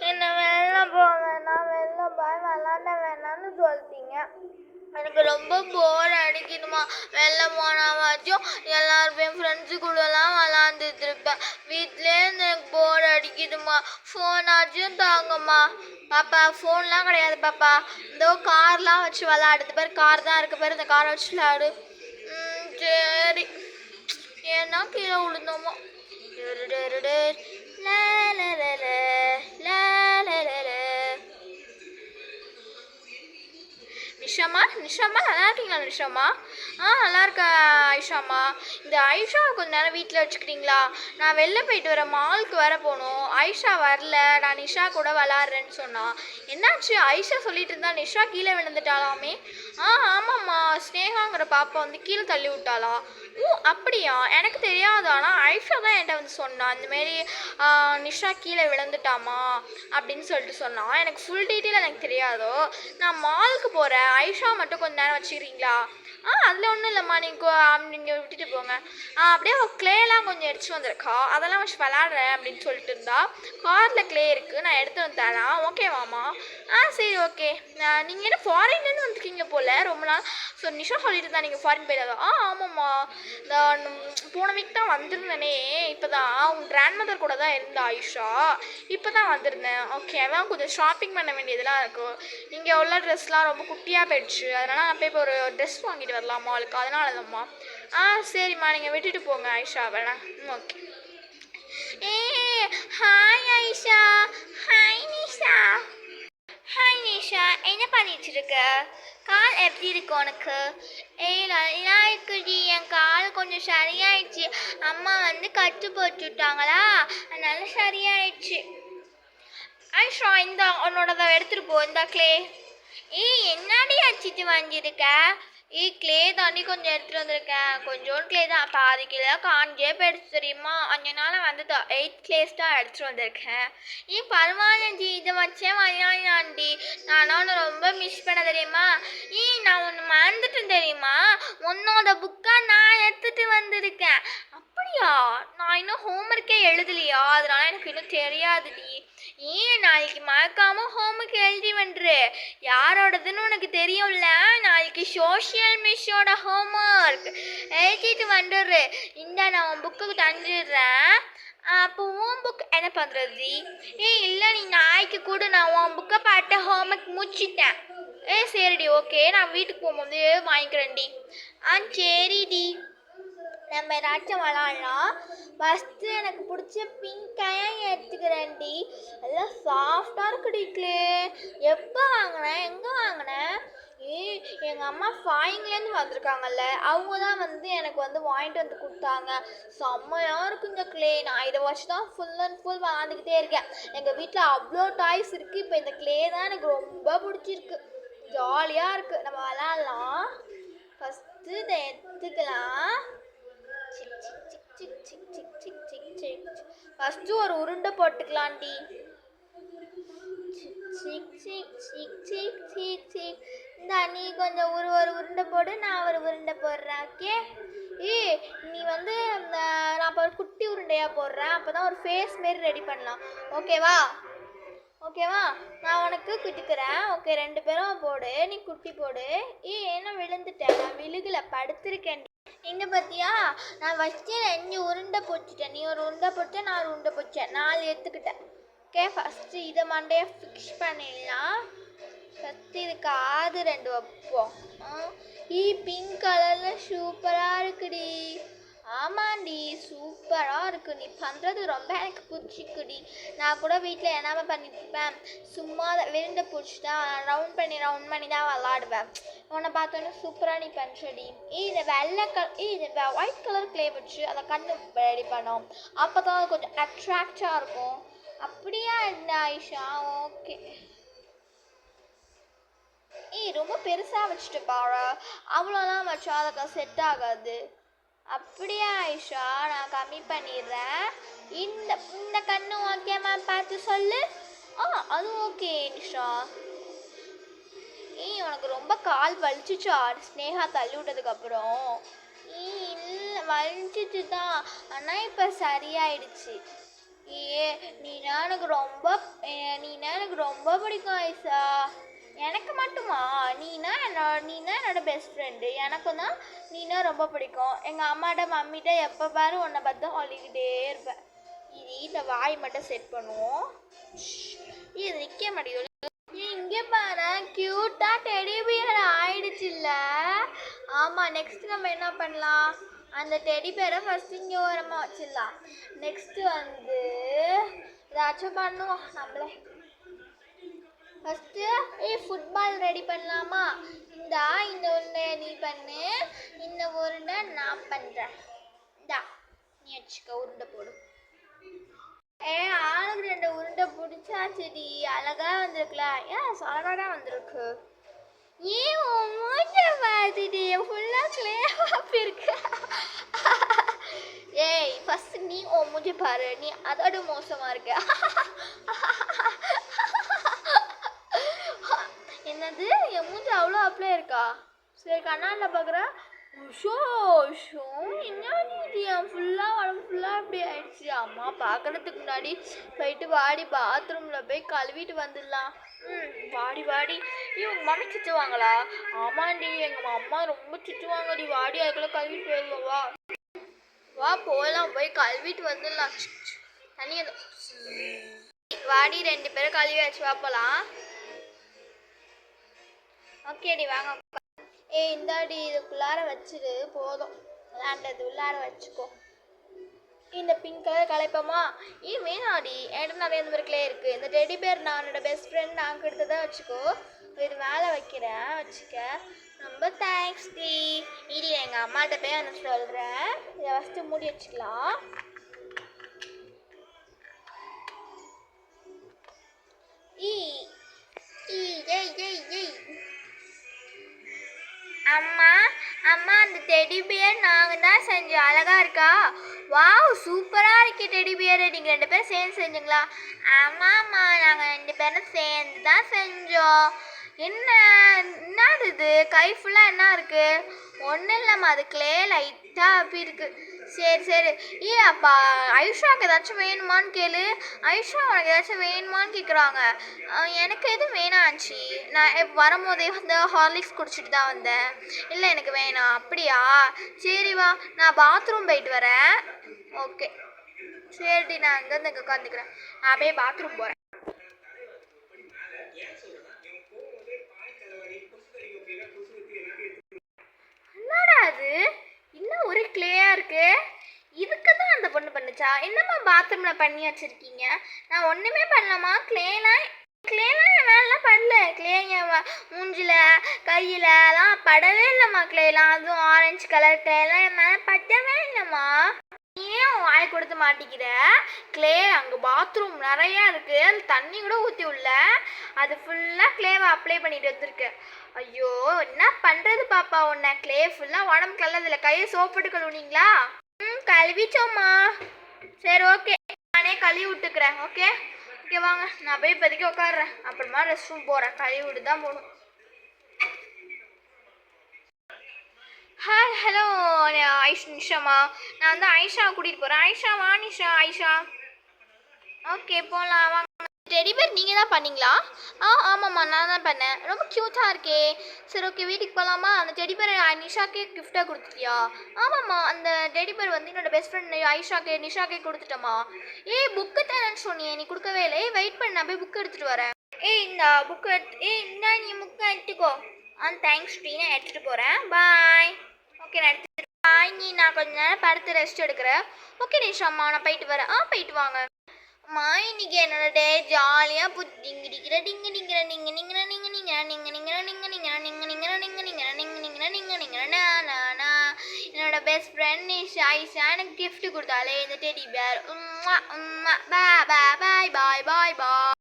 என்னை வெளில போக வேணாம், வெளில போய் விளாட வேணாம்னு சொல்லிட்டீங்க. எனக்கு ரொம்ப போர் அடிக்குதுமா. வெளில போனாவாச்சும் எல்லாருமே ஃப்ரெண்ட்ஸு கூடலாம் விளாண்டுட்டு இருப்பேன். வீட்டிலே எனக்கு போர் அடிக்குதுமா. ஃபோனாச்சும் தாங்கம்மா. பாப்பா ஃபோன்லாம் கிடையாது பாப்பா. இதோ கார்லாம் வச்சு விளாடுது பாரு. கார் தான் இருக்கு பாரு. இந்த காரை வச்சு விளாடு. சரி. ஏன்னா கீழே விழுந்தோமோ. நிஷாமா நல்லா இருக்கீங்களா நிஷாமா? நல்லா இருக்கா ஐஷாம்மா. இந்த ஐஷா கொஞ்ச நேரம் வீட்டில் வச்சுக்கிட்டீங்களா? நான் வெளில போயிட்டு வரேன், மாலுக்கு வர போகணும். ஐஷா வரல, நான் நிஷா கூட விளாட்றேன்னு சொன்னான். என்னாச்சு? ஐஷா சொல்லிட்டு இருந்தா நிஷா கீழே விழுந்துட்டாலாமே. ஆமாம்மா, ஸ்னேகாங்கிற பாப்பா வந்து கீழே தள்ளி விட்டாளா? அப்படியா? எனக்கு தெரியாது. ஆனால் ஐஷா தான் என்கிட்ட வந்து சொன்னான், இந்தமாரி நிஷா கீழே விழுந்துட்டாமா அப்படின்னு சொல்லிட்டு சொன்னான். எனக்கு ஃபுல் டீட்டெயில் எனக்கு தெரியாதோ. நான் மாலுக்கு போகிறேன், ஐஷா மட்டும் கொஞ்ச நேரம் வச்சுக்கிறீங்களா? அதில் ஒன்றும் இல்லைம்மா, நீங்கள் விட்டுட்டு போங்க. அப்படியே க்ளேலாம் கொஞ்சம் எடுத்துட்டு வந்திருக்கா, அதெல்லாம் வச்சு விளாட்றேன் அப்படின்னு சொல்லிட்டு இருந்தா. காரில் க்ளே இருக்குது, நான் எடுத்து வந்து தரேன், ஓகேவாம்மா? சரி ஓகே. நீங்கள் என்ன ஃபாரின்லேருந்து வந்துருக்கீங்க போல் ரொம்ப நாள். ஸோ நிஷா சொல்லிட்டு இருந்தா நீங்கள் ஃபாரின் போயிடாதா? ஆமாம்மா, இந்த போன வீக் தான் வந்திருந்தேனே. இப்போ தான் உங்கள் கிராண்ட் மதர் கூட தான் இருந்தா ஐஷா. இப்போ தான் வந்திருந்தேன். ஓகே, அதான் கொஞ்சம் ஷாப்பிங் பண்ண வேண்டியதெல்லாம் இருக்கும். இங்கே உள்ள ட்ரெஸ்லாம் ரொம்ப குட்டியாக போயிடுச்சு, அதனால் நான் போய் இப்போ ஒரு ட்ரெஸ் வாங்கிட்டு வரலாம் மாலுக்கு, அதனால தான்மா. சரிம்மா, நீங்கள் விட்டுட்டு போங்க ஐஷா வேணாம். Okay. Hi Aisha. Hi Nisha. Hi Nisha, என்ன பண்ணிட்டு இருக்க? கால் எப்படி இருக்கு உனக்கு? நல்லா இருக்குடி. என் கால் கொஞ்சம் சரியாயிடுச்சு. அம்மா வந்து கட்டு போட்டுட்டாங்களா, அதனால சரியாயிடுச்சு. ஐஷா, இந்த உன்னோட எடுத்துட்டு போ, இந்த க்ளே. என்னடி அடிச்சிட்டு வாங்கியிருக்க? க்ளே தாண்டி கொஞ்சம் எடுத்துகிட்டு வந்திருக்கேன். கொஞ்சோண்டு க்ளே தான், பாதி கிலோ காஞ்சே போயிடுச்சு தெரியுமா? அதனால வந்து 8 க்ளேஸ் தான் எடுத்துகிட்டு வந்திருக்கேன். பரவாயில்லஞ்சி, இதை வச்சே வாங்கினாண்டி. நானும் ஒன்று ரொம்ப மிஸ் பண்ண தெரியுமா? நான் ஒன்று மறந்துட்டேன் தெரியுமா? உன்னோட புக்கை நான் எடுத்துகிட்டு வந்திருக்கேன். அப்படியா? நான் இன்னும் ஹோம்ஒர்க்கே எழுதலையா, அதனால எனக்கு இன்னும் தெரியாதுடி. நாளைக்கு மறக்காம ஹோம்ஒர்க் எழுதி வந்துரு. யாரோடதுன்னு உனக்கு தெரியும்ல. நாளைக்கு சோஷியல் மிஸ்ஸோட ஹோம்ஒர்க் எழுதிட்டு வந்துடுரு. நான் உன் புக்கு தந்துடுறேன். அப்போ உன் புக் என்ன பண்ணுறது? இல்லை, நீ நாளைக்கு கூட நான் உன் புக்கை பார்த்து ஹோம்ஒர்க் முடிச்சிட்டேன். சரிடி, ஓகே, நான் வீட்டுக்கு போகும்போது வாங்கிக்கிறேன்டி. சரிடி, நம்ம ஏதாச்சும் விளாட்லாம். ஃபஸ்ட்டு எனக்கு பிடிச்ச பிங்காயாக எடுத்துக்கிறேன்டி. எல்லாம் சாஃப்டாக இருக்குடி க்ளே. எப்போ வாங்கினேன், எங்கே வாங்கினேன்? எங்கள் அம்மா ஃபாரின்லேருந்து வந்திருக்காங்கல்ல, அவங்க தான் வந்து எனக்கு வந்து வாங்கிட்டு வந்து கொடுத்தாங்க. செம்மையாக இருக்கும் இந்த க்ளே. நான் இதை வச்சு தான் ஃபுல் அண்ட் ஃபுல் விளாண்டுக்கிட்டே இருக்கேன். எங்கள் வீட்டில் அவ்வளோ டாய்ஸ் இருக்குது. இப்போ இந்த க்ளே தான் எனக்கு ரொம்ப பிடிச்சிருக்கு. ஜாலியாக இருக்குது. நம்ம விளாட்லாம். ஃபஸ்ட்டு இதை எடுத்துக்கலாம். ஃபஸ்ட்டு ஒரு உருண்டை போட்டுக்கலாண்டி. நீ கொஞ்சம் ஒரு உருண்டை போடு, நான் ஒரு உருண்டை போடுறேன். ஓகே? நீ வந்து நான் இப்போ ஒரு குட்டி உருண்டையாக போடுறேன். அப்போ தான் ஒரு ஃபேஸ் மாரி ரெடி பண்ணலாம். ஓகேவா? நான் உனக்கு குட்டிக்கிறேன். ஓகே, 2 பேரும் போடு. நீ குட்டி போடு. என்ன விழுந்துட்டேன்? நான் விழுகல, படுத்திருக்கேன். இந்த பார்த்தியா, நான் ஃபஸ்ட்டு 2 உருண்டை போட்டுட்டேன். நீ ஒரு உருண்டை போட்டு, நான் ஒரு உருண்டை போட்டேன். 4 எடுத்துக்கிட்டேன். ஓகே, ஃபஸ்ட்டு இதை மண்டையை ஃபிக்ஸ் பண்ணிடலாம். ஃபஸ்ட்டு இது காது 2 வைப்போம். பிங்க் கலரில் சூப்பராக இருக்குடி. ஆமாண்டி, சூப்பராக இருக்குது. நீ பண்ணுறது ரொம்ப எனக்கு பிடிச்சிக்குடி. நான் கூட வீட்டில் என்னமா பண்ணிட்டுருப்பேன், சும்மா விருண்டை பிடிச்சிட்டா ரவுண்ட் பண்ணி தான் விளாடுவேன். உன்னை பார்த்தோன்னே சூப்பராக நீ பண்ணுறடி. இதை இதை ஒயிட் கலர் க்ளே வச்சு அதை கண்ணு ரெடி பண்ணோம். அப்போ தான் அது கொஞ்சம் அட்ராக்டாக இருக்கும். அப்படியா என்ன ஐஷா? ஓகே. ரொம்ப பெருசாக வச்சுட்டு பாரு. அவ்வளோதான் வச்சா அதுக்கு செட் ஆகாது. அப்படியா ஐஷா? நான் கம்மி பண்ணிடுறேன். இந்த கண்ணு ஓகேம்மா? பார்த்து சொல்லு. அது ஓகே நிஷா. உனக்கு ரொம்ப கால் வலிச்சிச்சா ஸ்னேகா தள்ளி விட்டதுக்கப்புறம்? இல்லை, வலிச்சிச்சு தான், ஆனால் இப்போ சரியாயிடுச்சு. ஏ நீனா எனக்கு ரொம்ப பிடிக்கும் ஐஷா. எனக்கு மட்டுமா? நீனா என்னோட பெஸ்ட் ஃப்ரெண்டு. எனக்கும் தான் நீனா ரொம்ப பிடிக்கும். எங்கள் அம்மாட்ட மம்மிட்ட எப்போ பாரு உன்னை பார்த்து தான் சொல்லிக்கிட்டே இருப்பேன். இது இந்த வாய் மட்டும் செட் பண்ணுவோம். இது நிற்க மாட்டேங்குது. இங்கே பாரு க்யூட்டாக டெடி பியர் ஆயிடுச்சுல்ல. ஆமாம், நெக்ஸ்ட் நம்ம என்ன பண்ணலாம்? அந்த டெடி பேரை ஃபஸ்ட்டு இங்கே ஓரமாக வச்சிடலாம். நெக்ஸ்ட்டு வந்து ஏதாச்சும் பண்ணுவோம் நம்மளே. ஃபஸ்ட்டு ஃபுட்பால் ரெடி பண்ணலாமா? இந்த உருண்டை நீ பண்ணு, இந்த உருண்டை நான் பண்ணுறேன். நீ வச்சுக்க, உருண்டை போடு. ஆளுக்கு 2 உருண்டை பிடிச்சாச்சுடி. அழகாக வந்திருக்குல? அழகாக தான் வந்திருக்கு. உன் மூஞ்ச பார்த்துட்டு ஃபுல்லாக கிளேவாக இருக்கு. ஃபர்ஸ்ட் நீ உன் மூஞ்சி பாரு, நீ அதோட மோசமாக இருக்க. என்னது, என் மூஞ்சி அவ்வளோ அப்படியே இருக்கா? சரி, கண்ணாடியில் பார்க்குறேன். என் ஃபுல்லாக உடம்பு ஃபுல்லாக இப்படி ஆயிடுச்சு. அம்மா பார்க்கறதுக்கு முன்னாடி போயிட்டு வாடி பாத்ரூமில் போய் கழுவிட்டு வந்துடலாம். வாடி உங்கள் மம்மி திட்டுவாங்களா? ஆமாண்டி, எங்கள் அம்மா ரொம்ப திட்டுவாங்கடி. வாடி அதுக்குள்ளே கழுவிட்டு போயிடுவா. வா போகலாம், போய் கழுவிட்டு வந்துடலாம். தண்ணி வாடி, 2 பேரும் கழுவி வச்சு வாப்பலாம். ஓகேடி, வாங்க. இந்தாடி, இதுக்குள்ளார வச்சுடு போதும். விளாண்டது உள்ளார வச்சுக்கோ. இந்த பிங்க் கலர் கலைப்போமா? வேணாடி, என்கிட்ட நிறைய இந்த மாதிரி கிளே இருக்குது. இந்த டெடி பேர் நான் என்னோட பெஸ்ட் ஃப்ரெண்ட் நாங்கள் எடுத்ததான் வச்சுக்கோ. இது மேலே வைக்கிறேன், வச்சுக்க. ரொம்ப தேங்க்ஸ் டி. இது எங்கள் அம்மாட்ட போய் நான் சொல்கிறேன். இதை ஃபஸ்ட்டு மூடி வச்சுக்கலாம். அம்மா அந்த டெடி பியர் நாங்கள் தான் செஞ்சோம். அழகாக இருக்கா? வாவ், சூப்பராக இருக்கு டெடி பியர். நீங்கள் 2 பேரும் சேர்ந்து செஞ்சுங்களா? ஆமாம்மா, நாங்கள் 2 பேரும் சேர்ந்து தான் செஞ்சோம். என்னது இது? கை ஃபுல்லாக என்ன இருக்குது? ஒன்றும் இல்லைம்மா, அது கிளே லைட்டாக அப்படி இருக்குது. சரி. அப்பா ஐஷாவுக்கு ஏதாச்சும் வேணுமான்னு கேளு. ஐஷா உனக்கு ஏதாச்சும் வேணுமான்னு கேட்குறாங்க. எனக்கு எதுவும் வேணாச்சு. நான் வரும்போதே வந்து ஹார்லிக்ஸ் குடிச்சிட்டு தான் வந்தேன். இல்லை எனக்கு வேணாம். அப்படியா? சரி வா, நான் பாத்ரூம் போயிட்டு வரேன். ஓகே சரிடி, நான் இங்கே உட்காந்துக்கிறேன். நான் அப்படியே பாத்ரூம் போகிறேன். என்னடா அது, இன்னும் ஒரு கிளேயாக இருக்கு. இதுக்கு தான் அந்த பொண்ணு பண்ணுச்சா? என்னம்மா பாத்ரூமில் பண்ணி வச்சுருக்கீங்க? நான் ஒன்றுமே பண்ணலாமா? கிளேலாம் என் மேலாம் படல. கிளே என் மூஞ்சில் கையிலலாம் படவே இல்லைம்மா. கிளேலாம் அதுவும் ஆரஞ்சு கலர் கிளேலாம் என் மேலே படவே இல்லைம்மா. ஏன் வாய் கொடுத்து மாட்டிக்கிற? கிளே அங்கே பாத்ரூம் நிறையா இருக்குது. அது தண்ணி கூட ஊற்றி உள்ள அது ஃபுல்லாக கிளேவை அப்ளை பண்ணிட்டு வந்துருக்கு. ஐயோ, என்ன பண்ணுறது பாப்பா உன்னை? கிளே ஃபுல்லாக உடம்புக்கு நல்லதில்லை. கையை சோப்பிட்டு கழுவுனீங்களா? கழுவிச்சோம்மா. சரி ஓகே, நானே கழுவி விட்டுக்கிறேன். ஓகே வாங்க, நான் போய் இப்போதைக்கு உட்காடுறேன். அப்புறமா ரெஸ்ட் ரூம் போகிறேன். கழுவி விட்டு தான் போகணும். ஹலோ நிஷாமா, நான் வந்து ஐஷாவை கூட்டிகிட்டு போகிறேன். ஐஷா வா. ஐஷா ஓகே போகலாம் வாங்க. டெடி பேர் நீங்கள் தான் பண்ணீங்களா? ஆமாம்மா, நான் தான் பண்ணேன். ரொம்ப க்யூட்டாக இருக்கே. சரி ஓகே, வீட்டுக்கு போகலாமா? அந்த டெடி பேர் நிஷாக்கே கிஃப்டாக கொடுத்துட்டியா? ஆமாம்மா, அந்த டெடி பேர் வந்து என்னோட பெஸ்ட் ஃப்ரெண்ட் நிஷாக்கே கொடுத்துட்டோமா? புக்கு தரேன்னு சொன்னியே, நீ கொடுக்கவே இல்லை. வெயிட் பண்ண, நான் போய் புக்கு எடுத்துகிட்டு வரேன். இந்த புக்கு இந்த நீ புக்கை எடுத்துக்கோ. தேங்க்ஸ் டி, நான் எடுத்துகிட்டு போகிறேன். பாய். ஓகே, நான் எடுத்துகிட்டு பாய். நான் கொஞ்ச நேரம் படுத்து ரெஸ்ட் எடுக்கிறேன். ஓகே நிஷாம்மா, நான் போயிட்டு வரேன். போயிட்டு வாங்க. அம்மா, இன்னைக்கு என்னோட டே ஜாலியாக டிங்கிற என்னோட பெஸ்ட் ஃப்ரெண்ட் நிஷா எனக்கு கிஃப்ட் கொடுத்தாலே இந்த டெடி பேர். பாய் பாய் பாய் பாய்.